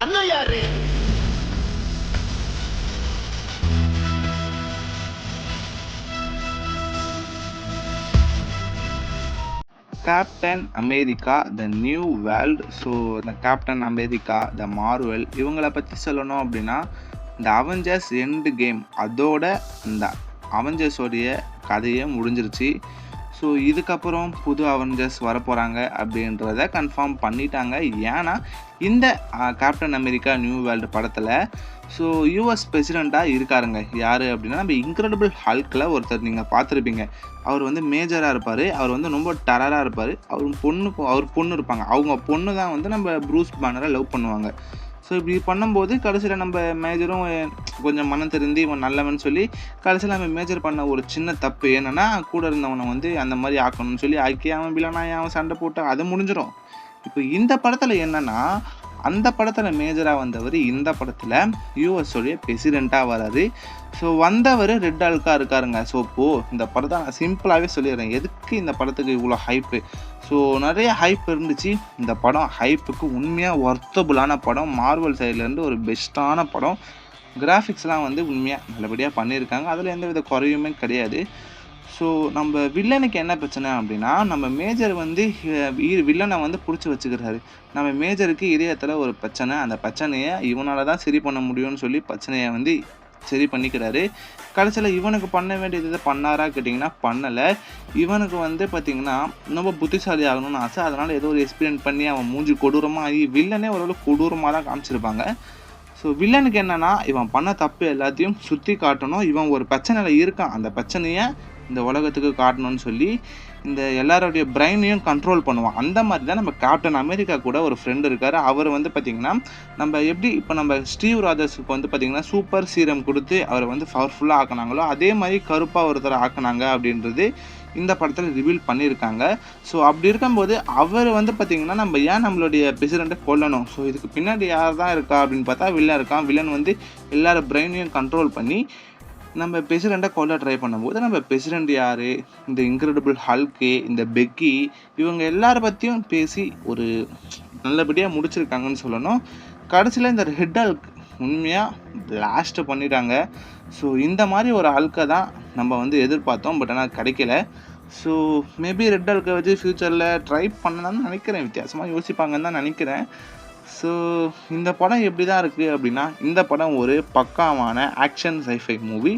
அண்ணா யாரு? Captain America the new world. So இந்த captain America த Marvel இவங்கள பற்றி சொல்லணும் அப்படின்னா, இந்த அவெஞ்சர்ஸ் எண்டு கேம் அதோட இந்த அவெஞ்சர்ஸோடைய கதையை முடிஞ்சிருச்சு. ஸோ இதுக்கப்புறம் புது அவெஞ்சர்ஸ் வரப்போகிறாங்க அப்படின்றத கன்ஃபார்ம் பண்ணிட்டாங்க. ஏன்னா இந்த கேப்டன் அமெரிக்கா நியூ வேர்ல்டு படத்தில் ஸோ யூஎஸ் பிரசிடெண்ட்டாக இருக்காருங்க. யார் அப்படின்னா, நம்ம இன்க்ரெடிபிள் ஹல்கில் ஒருத்தர் நீங்கள் பார்த்துருப்பீங்க. அவர் வந்து மேஜராக இருப்பார். அவர் வந்து ரொம்ப டெரராக இருப்பார். அவர் பொண்ணு இருப்பாங்க. அவங்க பொண்ணு தான் வந்து நம்ம ப்ரூஸ் பேனரை லவ் பண்ணுவாங்க. ஸோ இப்படி பண்ணும்போது கடைசியில் நம்ம மேஜரும் கொஞ்சம் மனம் திருந்தி இவன் நல்லவன் சொல்லி கடைசியில் நம்ம மேஜர் பண்ண ஒரு சின்ன தப்பு என்னென்னா, கூட இருந்தவனை வந்து அந்த மாதிரி ஆக்கணும்னு சொல்லி ஆக்கி அவன் வில்லனா அவன் சண்டை போட்டு அது முடிஞ்சிடும். இப்போ இந்த படத்தில் என்னென்னா, அந்த படத்தில் மேஜராக வந்தவர் இந்த படத்தில் யூஎஸோடைய பிரசிடெண்ட்டாக வராது. ஸோ வந்தவர் ரெட் ஆல்காக இருக்காருங்க. ஸோ இப்போது இந்த படத்தை நான் சிம்பிளாகவே சொல்லிடுறேன், எதுக்கு இந்த படத்துக்கு இவ்வளோ ஹைப்பு. ஸோ நிறைய ஹைப் இருந்துச்சு. இந்த படம் ஹைப்புக்கு உண்மையாக ஒர்த்தபுளான படம். மார்வல் சைட்லேருந்து ஒரு பெஸ்ட்டான படம். கிராஃபிக்ஸ்லாம் வந்து உண்மையாக நல்லபடியாக பண்ணியிருக்காங்க. அதில் எந்த வித குறையுமே கிடையாது. ஸோ நம்ம வில்லனுக்கு என்ன பிரச்சனை அப்படின்னா, நம்ம மேஜர் வந்து வில்லனை வந்து பிடிச்சி வச்சுக்கிறாரு. நம்ம மேஜருக்கு இதயத்தில் ஒரு பிரச்சனை. அந்த பிரச்சனையை இவனால் தான் சரி பண்ண முடியும்னு சொல்லி பிரச்சனையை வந்து சரி பண்ணிக்கிறாரு. கடைசியில் இவனுக்கு பண்ண வேண்டியது பண்ணாரா கேட்டிங்கன்னா பண்ணலை. இவனுக்கு வந்து பார்த்திங்கன்னா ரொம்ப புத்திசாலி ஆகணும்னு ஆசை. அதனால் ஏதோ ஒரு எக்ஸ்பீரியன்ஸ் பண்ணி அவன் மூஞ்சி கொடூரமாக ஆகி வில்லனே ஓரளவு கொடூரமாக தான் காமிச்சிருப்பாங்க. ஸோ வில்லனுக்கு என்னென்னா, இவன் பண்ண தப்பு எல்லாத்தையும் சுற்றி காட்டணும். இவன் ஒரு பிரச்சனையில் இருக்கான், அந்த பிரச்சனையை இந்த உலகத்துக்கு காட்டணும்னு சொல்லி இந்த எல்லாரோடைய பிரெயினையும் கண்ட்ரோல் பண்ணுவான். அந்த மாதிரி தான் நம்ம கேப்டன் அமெரிக்கா கூட ஒரு ஃப்ரெண்டு இருக்கார். அவர் வந்து பார்த்திங்கன்னா, நம்ம எப்படி இப்போ நம்ம ஸ்டீவ் ராஜர்ஸுக்கு வந்து பார்த்திங்கன்னா சூப்பர் சீரம் கொடுத்து அவரை வந்து பவர்ஃபுல்லாக ஆக்கினாங்களோ, அதே மாதிரி கருப்பாக ஒருத்தரை ஆக்கினாங்க அப்படின்றது இந்த படத்தில் ரிவீல் பண்ணியிருக்காங்க. ஸோ அப்படி இருக்கும்போது அவர் வந்து பார்த்திங்கன்னா, நம்ம ஏன் நம்மளுடைய பிரசிடெண்ட்டை கொல்லணும்? ஸோ இதுக்கு பின்னாடி யார் தான் இருக்கா அப்படின்னு பார்த்தா வில்லன் இருக்கான். வில்லன் வந்து எல்லார பிரெயினையும் கண்ட்ரோல் பண்ணி நம்ம பிரசிடெண்ட்டை கொல்ல ட்ரை பண்ணும்போது, நம்ம பிரசிடெண்ட் யார், இந்த இன்க்ரெடிபிள் ஹல்க்கு, இந்த பெக்கி, இவங்க எல்லார பற்றியும் பேசி ஒரு நல்லபடியாக முடிச்சிருக்காங்கன்னு சொல்லணும். கடைசியில் இந்த ரெட் ஹல்க் உண்மையாக பிளாஸ்ட்டு பண்ணிட்டாங்க. ஸோ இந்த மாதிரி ஒரு ஹல்க்கை தான் நம்ம வந்து எதிர்பார்த்தோம். பட் ஆனால் கிடைக்கல. ஸோ மேபி ரெட் ஹல்க்கை வச்சு ஃப்யூச்சரில் ட்ரை பண்ணலான்னு நினைக்கிறேன். வித்தியாசமாக யோசிப்பாங்கன்னு தான் நினைக்கிறேன். ஸோ இந்த படம் எப்படி தான் இருக்குது அப்படின்னா, இந்த படம் ஒரு பக்காவான ஆக்ஷன் சைஃபை மூவி.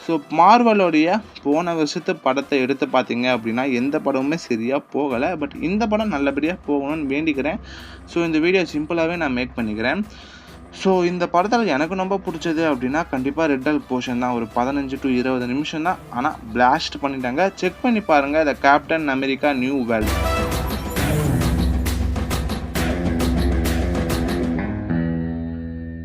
ஸோ மார்வலோடைய போன வருஷத்து படத்தை எடுத்து பார்த்தீங்க அப்படின்னா எந்த படமுமே சரியாக போகலை. பட் இந்த படம் நல்லபடியாக போகணும்னு வேண்டிக்கிறேன். ஸோ இந்த வீடியோ சிம்பிளாகவே நான் மேக் பண்ணிக்கிறேன். ஸோ இந்த படத்தில் எனக்கு ரொம்ப பிடிச்சது அப்படின்னா கண்டிப்பாக ரெட் ஹல்க் போர்ஷன் தான். ஒரு 15 to 20 நிமிஷம் தான். ஆனால் பிளாஸ்ட் பண்ணிட்டாங்க. செக் பண்ணி பாருங்கள் the captain America new world.